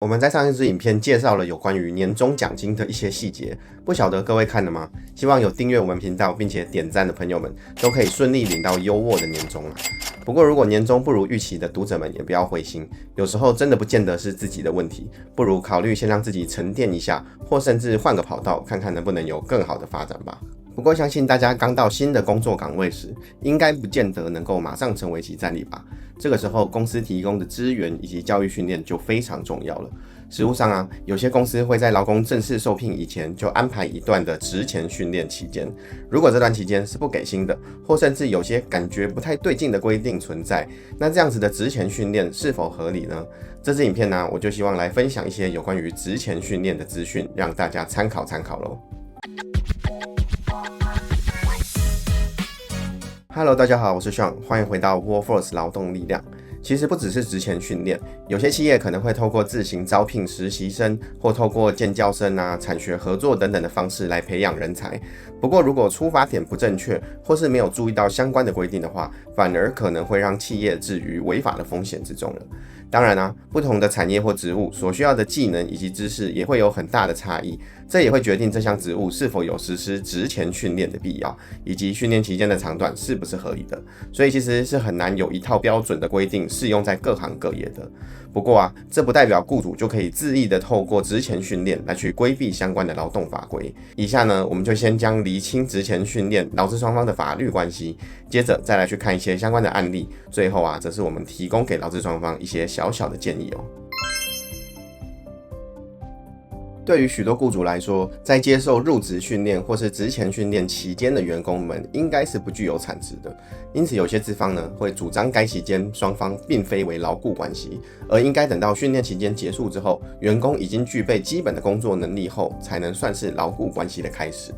我们在上一支影片介绍了有关于年终奖金的一些细节，不晓得各位看了吗？希望有订阅我们频道并且点赞的朋友们都可以顺利领到优渥的年终啊。不过如果年终不如预期的读者们也不要灰心，有时候真的不见得是自己的问题，不如考虑先让自己沉淀一下，或甚至换个跑道，看看能不能有更好的发展吧。不过相信大家刚到新的工作岗位时，应该不见得能够马上成为即战力吧。这个时候公司提供的资源以及教育训练就非常重要了。实务上有些公司会在劳工正式受聘以前就安排一段的职前训练期间，如果这段期间是不给薪的，或甚至有些感觉不太对劲的规定存在，那这样子的职前训练是否合理呢？这支影片我就希望来分享一些有关于职前训练的资讯，让大家参考参考咯。Hello， 大家好，我是 Sean， 欢迎回到 Workforce 劳动力量。其实不只是职前训练，有些企业可能会透过自行招聘实习生，或透过建教生产学合作等等的方式来培养人才。不过如果出发点不正确，或是没有注意到相关的规定的话，反而可能会让企业置于违法的风险之中了。当然不同的产业或职务所需要的技能以及知识也会有很大的差异，这也会决定这项职务是否有实施职前训练的必要，以及训练期间的长短是不是合理的。所以其实是很难有一套标准的规定适用在各行各业的。不过这不代表雇主就可以恣意的透过职前训练来去规避相关的劳动法规。以下我们就先将厘清职前训练劳资双方的法律关系，接着再来去看一些相关的案例，最后则是我们提供给劳资双方一些小小的建议哦。对于许多雇主来说，在接受入职训练或是职前训练期间的员工们应该是不具有产值的，因此有些资方会主张该期间双方并非为劳雇关系，而应该等到训练期间结束之后，员工已经具备基本的工作能力后，才能算是劳雇关系的开始。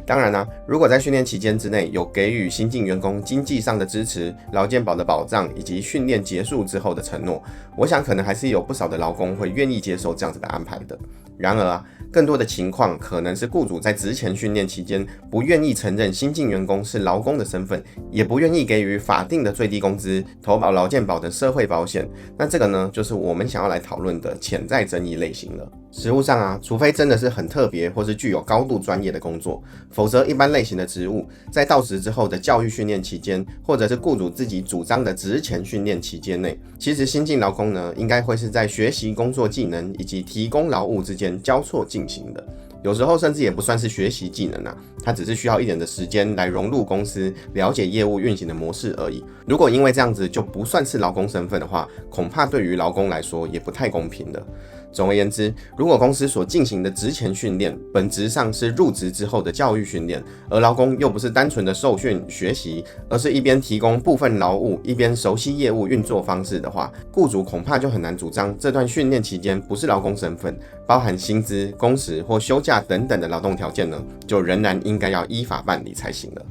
当然如果在训练期间之内有给予新进员工经济上的支持、劳健保的保障以及训练结束之后的承诺，我想可能还是有不少的劳工会愿意接受这样子的安排的。然而更多的情况可能是雇主在职前训练期间不愿意承认新进员工是劳工的身份，也不愿意给予法定的最低工资、投保劳健保等社会保险。那这个就是我们想要来讨论的潜在争议类型了。实务上除非真的是很特别或是具有高度专业的工作，否则一般类型的职务在到职之后的教育训练期间，或者是雇主自己主张的职前训练期间内，其实新进劳工应该会是在学习工作技能以及提供劳务之间交错进行的。有时候甚至也不算是学习技能它只是需要一点的时间来融入公司，了解业务运行的模式而已。如果因为这样子就不算是劳工身份的话，恐怕对于劳工来说也不太公平的。总而言之，如果公司所进行的职前训练本质上是入职之后的教育训练，而劳工又不是单纯的受训学习，而是一边提供部分劳务，一边熟悉业务运作方式的话，雇主恐怕就很难主张这段训练期间不是劳工身份，包含薪资、工时或休假等等的劳动条件就仍然应该要依法办理才行了。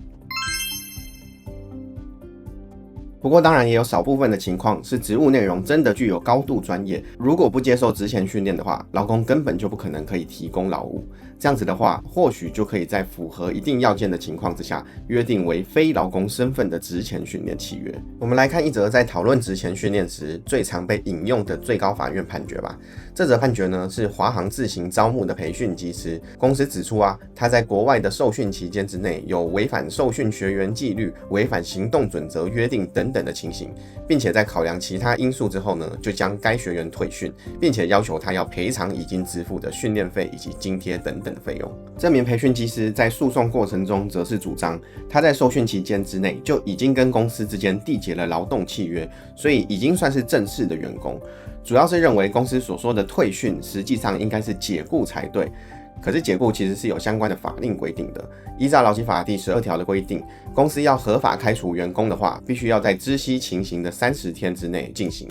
不过当然也有少部分的情况是职务内容真的具有高度专业，如果不接受职前训练的话，劳工根本就不可能可以提供劳务。这样子的话，或许就可以在符合一定要件的情况之下，约定为非劳工身份的职前训练契约。我们来看一则在讨论职前训练时最常被引用的最高法院判决吧。这则判决是华航自行招募的培训技师，公司指出他在国外的受训期间之内有违反受训学员纪律、违反行动准则约定等等的情形，并且在考量其他因素之后就将该学员退训，并且要求他要赔偿已经支付的训练费以及津贴等等的费用。这名培训技师在诉讼过程中则是主张他在受训期间之内就已经跟公司之间缔结了劳动契约，所以已经算是正式的员工。主要是认为公司所说的退训实际上应该是解雇才对，可是解雇其实是有相关的法令规定的。依照劳基法第12条的规定，公司要合法开除员工的话，必须要在知悉情形的30天之内进行。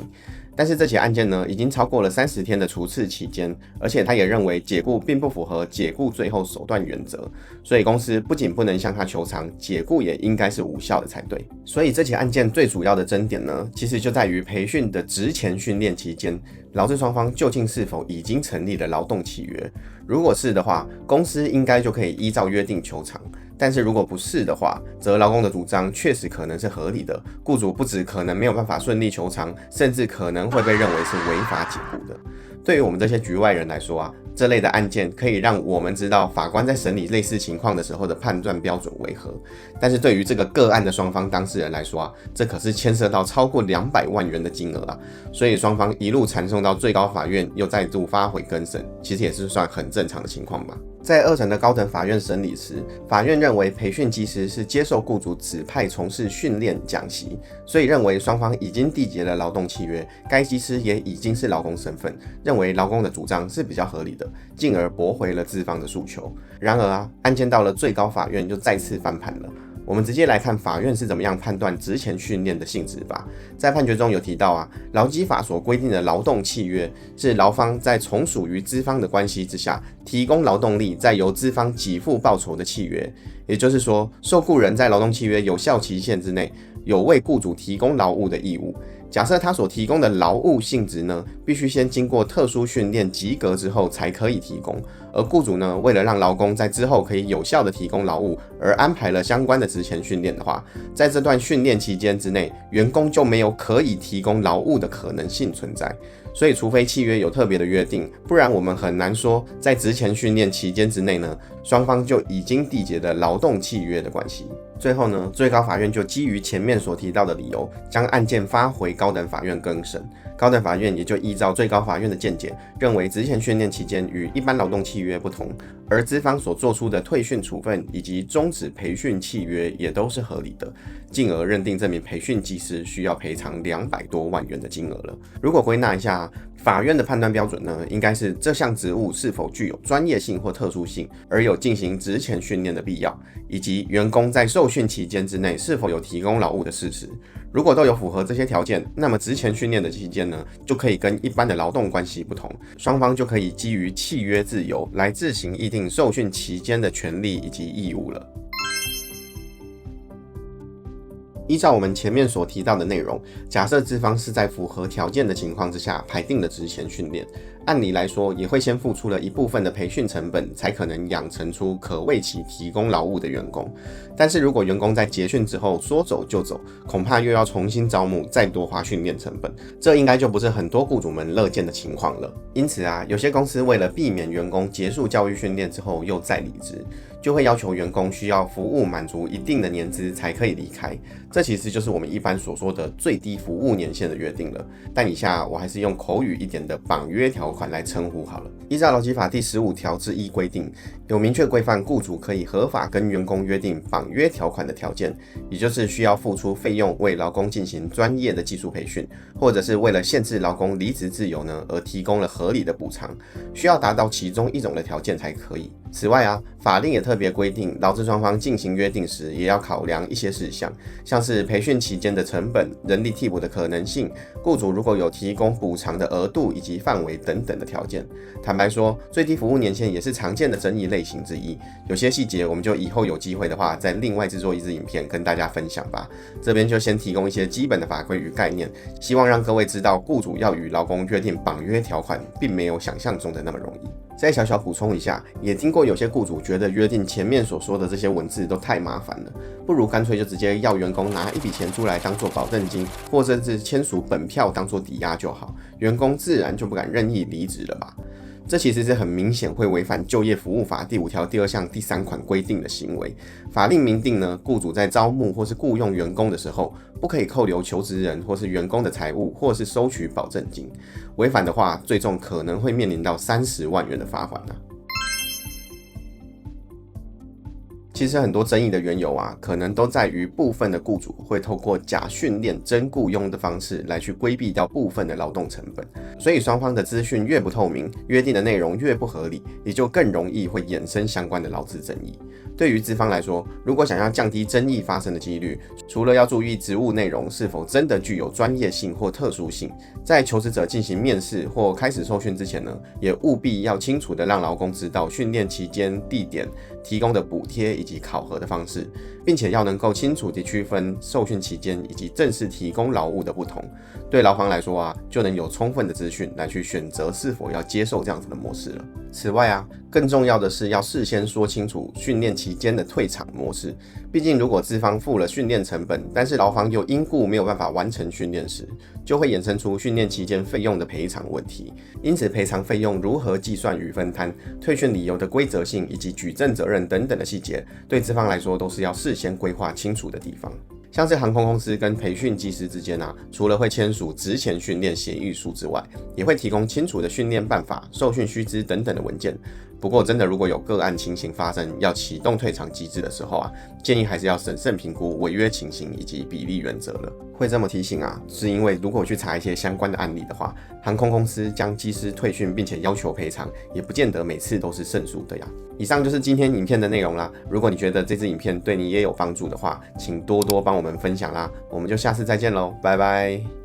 但是这起案件已经超过了30天的除斥期间，而且他也认为解雇并不符合解雇最后手段原则，所以公司不仅不能向他求偿，解雇也应该是无效的才对。所以这起案件最主要的争点其实就在于培训的职前训练期间，劳资双方究竟是否已经成立了劳动契约。如果是的话，公司应该就可以依照约定求偿。但是如果不是的话，则劳工的主张确实可能是合理的，雇主不只可能没有办法顺利求偿，甚至可能会被认为是违法解雇的。对于我们这些局外人来说啊，这类的案件可以让我们知道法官在审理类似情况的时候的判断标准为何。但是对于这个个案的双方当事人来说啊，这可是牵涉到超过200万元的金额啊，所以双方一路缠讼到最高法院，又再度发回更审，其实也是算很正常的情况吧。在2审的高等法院审理时，法院认为培训技师是接受雇主指派从事训练讲习，所以认为双方已经缔结了劳动契约，该技师也已经是劳工身份，认为劳工的主张是比较合理的，进而驳回了资方的诉求。然而啊，案件到了最高法院就再次翻盘了。我们直接来看法院是怎么样判断职前训练的性质吧。在判决中有提到啊，劳基法所规定的劳动契约是劳方在从属于资方的关系之下，提供劳动力再由资方给付报酬的契约。也就是说，受雇人在劳动契约有效期限之内，有为雇主提供劳务的义务。假设他所提供的劳务性质呢，必须先经过特殊训练及格之后才可以提供，而雇主呢，为了让劳工在之后可以有效的提供劳务，而安排了相关的职前训练的话，在这段训练期间之内，员工就没有可以提供劳务的可能性存在。所以除非契约有特别的约定，不然我们很难说在职前训练期间之内呢，双方就已经缔结了劳动契约的关系。最后呢，最高法院就基于前面所提到的理由，将案件发回高等法院更审。高等法院也就依照最高法院的见解，认为职前训练期间与一般劳动契约不同，而资方所做出的退训处分以及终止培训契约也都是合理的，进而认定这名培训技师需要赔偿200多万元的金额了。如果归纳一下，法院的判断标准呢，应该是这项职务是否具有专业性或特殊性，而有进行职前训练的必要，以及员工在受训期间之内是否有提供劳务的事实。如果都有符合这些条件，那么职前训练的期间呢，就可以跟一般的劳动关系不同，双方就可以基于契约自由来自行议定受训期间的权利以及义务了。依照我们前面所提到的内容，假设资方是在符合条件的情况之下排定了职前训练，按理来说也会先付出了一部分的培训成本，才可能养成出可为其提供劳务的员工。但是如果员工在结训之后说走就走，恐怕又要重新招募，再多花训练成本，这应该就不是很多雇主们乐见的情况了。因此啊，有些公司为了避免员工结束教育训练之后又再离职，就会要求员工需要服务满足一定的年资才可以离开，这其实就是我们一般所说的最低服务年限的约定了。但以下我还是用口语一点的绑约条款来称呼好了。依照劳基法第15条之一规定，有明确规范雇主可以合法跟员工约定绑约条款的条件，也就是需要付出费用为劳工进行专业的技术培训，或者是为了限制劳工离职自由呢而提供了合理的补偿，需要达到其中一种的条件才可以。此外啊，法令也特别规定，劳资双方进行约定时，也要考量一些事项，像是培训期间的成本、人力替补的可能性、雇主如果有提供补偿的额度以及范围等等的条件。坦白说，最低服务年限也是常见的争议类型之一，有些细节我们就以后有机会的话，再另外制作一支影片跟大家分享吧。这边就先提供一些基本的法规与概念，希望让各位知道，雇主要与劳工约定绑约条款，并没有想象中的那么容易。再小小补充一下，也听过有些雇主觉得约定前面所说的这些文字都太麻烦了，不如干脆就直接要员工拿一笔钱出来当做保证金，或甚至签署本票当做抵押就好，员工自然就不敢任意离职了吧。这其实是很明显会违反就业服务法第5条第2项第3款规定的行为。法令明定呢，雇主在招募或是雇用员工的时候，不可以扣留求职人或是员工的财物，或是收取保证金。违反的话，最重可能会面临到30万元的罚款啊。其实很多争议的缘由啊，可能都在于部分的雇主会透过假训练真雇佣的方式来去规避掉部分的劳动成本，所以双方的资讯越不透明，约定的内容越不合理，也就更容易会衍生相关的劳资争议。对于资方来说，如果想要降低争议发生的几率，除了要注意职务内容是否真的具有专业性或特殊性，在求职者进行面试或开始受训之前呢，也务必要清楚的让劳工知道训练期间、地点、提供的补贴以及考核的方式，并且要能够清楚地区分受训期间以及正式提供劳务的不同。对劳方来说啊，就能有充分的资讯来去选择是否要接受这样子的模式了。此外啊，更重要的是要事先说清楚训练期间的退场模式。毕竟，如果资方付了训练成本，但是劳方又因故没有办法完成训练时，就会衍生出训练期间费用的赔偿问题。因此，赔偿费用如何计算与分摊、退训理由的规则性以及举证责任等等的细节，对资方来说都是要事先规划清楚的地方。像是航空公司跟培训技师之间啊，除了会签署职前训练协议书之外，也会提供清楚的训练办法、受训须知等等的文件。不过，真的如果有个案情形发生，要启动退场机制的时候啊，建议还是要审慎评估违约情形以及比例原则了。会这么提醒啊，是因为如果去查一些相关的案例的话，航空公司将机师退训并且要求赔偿，也不见得每次都是胜诉的呀。以上就是今天影片的内容啦。如果你觉得这支影片对你也有帮助的话，请多多帮我们分享啦。我们就下次再见喽，拜拜。